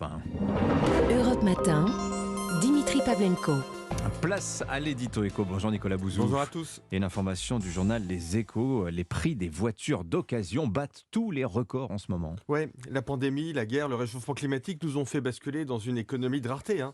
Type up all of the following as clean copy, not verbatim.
Europe 1. Europe Matin, Dimitri Pavlenko. Place à l'édito éco. Bonjour Nicolas Bouzou. Bonjour à tous. Et l'information du journal Les Échos, les prix des voitures d'occasion battent tous les records en ce moment. Ouais, la pandémie, la guerre, le réchauffement climatique nous ont fait basculer dans une économie de rareté.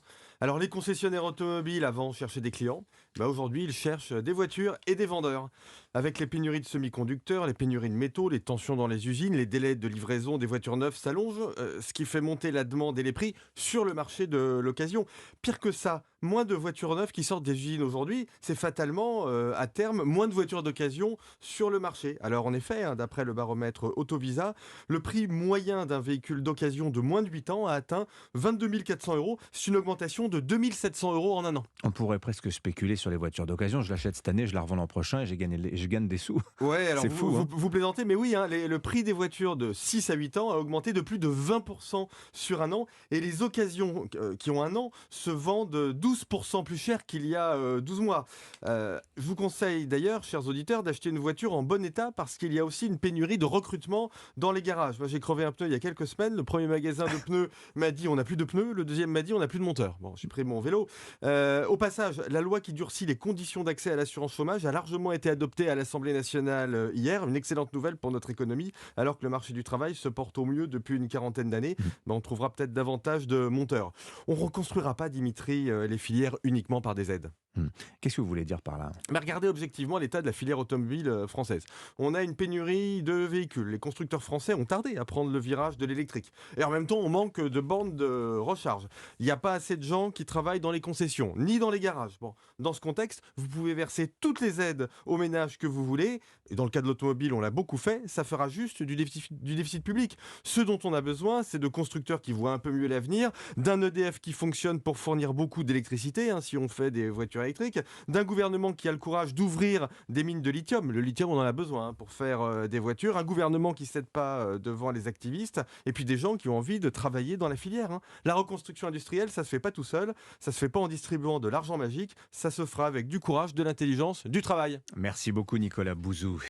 Alors les concessionnaires automobiles avant cherchaient des clients, aujourd'hui ils cherchent des voitures et des vendeurs. Avec les pénuries de semi-conducteurs, les pénuries de métaux, les tensions dans les usines, les délais de livraison des voitures neuves s'allongent, ce qui fait monter la demande et les prix sur le marché de l'occasion. Pire que ça, moins de voitures neuves qui sortent des usines aujourd'hui, c'est fatalement à terme moins de voitures d'occasion sur le marché. Alors en effet, d'après le baromètre Autovisa, le prix moyen d'un véhicule d'occasion de moins de 8 ans a atteint 22 400 €. C'est une augmentation de 2 700 € en un an. On pourrait presque spéculer sur les voitures d'occasion. Je l'achète cette année, je la revends l'an prochain et je gagne des sous. Ouais, alors C'est vous, fou. vous plaisantez, mais oui, le prix des voitures de 6 à 8 ans a augmenté de plus de 20% sur un an. Et les occasions qui ont un an se vendent 12% plus cher qu'il y a 12 mois. Je vous conseille d'ailleurs, chers auditeurs, d'acheter une voiture en bon état parce qu'il y a aussi une pénurie de recrutement dans les garages. Moi, j'ai crevé un pneu il y a quelques semaines. Le premier magasin de pneus m'a dit on n'a plus de pneus. Le deuxième m'a dit on n'a plus de monteur. Bon, j'ai pris mon vélo. Au passage, la loi qui durcit les conditions d'accès à l'assurance chômage a largement été adoptée à l'Assemblée nationale hier. Une excellente nouvelle pour notre économie, alors que le marché du travail se porte au mieux depuis une quarantaine d'années. On trouvera peut-être davantage de monteurs. On ne reconstruira pas, Dimitri, les filières uniquement par des aides. Qu'est-ce que vous voulez dire par là ? Mais regardez objectivement l'état de la filière automobile française. On a une pénurie de véhicules. Les constructeurs français ont tardé à prendre le virage de l'électrique. Et en même temps, on manque de bornes de recharge. Il n'y a pas assez de gens qui travaillent dans les concessions, ni dans les garages. Dans ce contexte, vous pouvez verser toutes les aides aux ménages que vous voulez. Et dans le cas de l'automobile, on l'a beaucoup fait. Ça fera juste du déficit public. Ce dont on a besoin, c'est de constructeurs qui voient un peu mieux l'avenir, d'un EDF qui fonctionne pour fournir beaucoup d'électricité, si on fait des voitures électriques, d'un gouvernement qui a le courage d'ouvrir des mines de lithium. Le lithium, on en a besoin pour faire des voitures. Un gouvernement qui ne cède pas devant les activistes. Et puis des gens qui ont envie de travailler dans la filière. La reconstruction industrielle, ça ne se fait pas tout seul. Ça ne se fait pas en distribuant de l'argent magique. Ça se fera avec du courage, de l'intelligence, du travail. Merci beaucoup Nicolas Bouzou.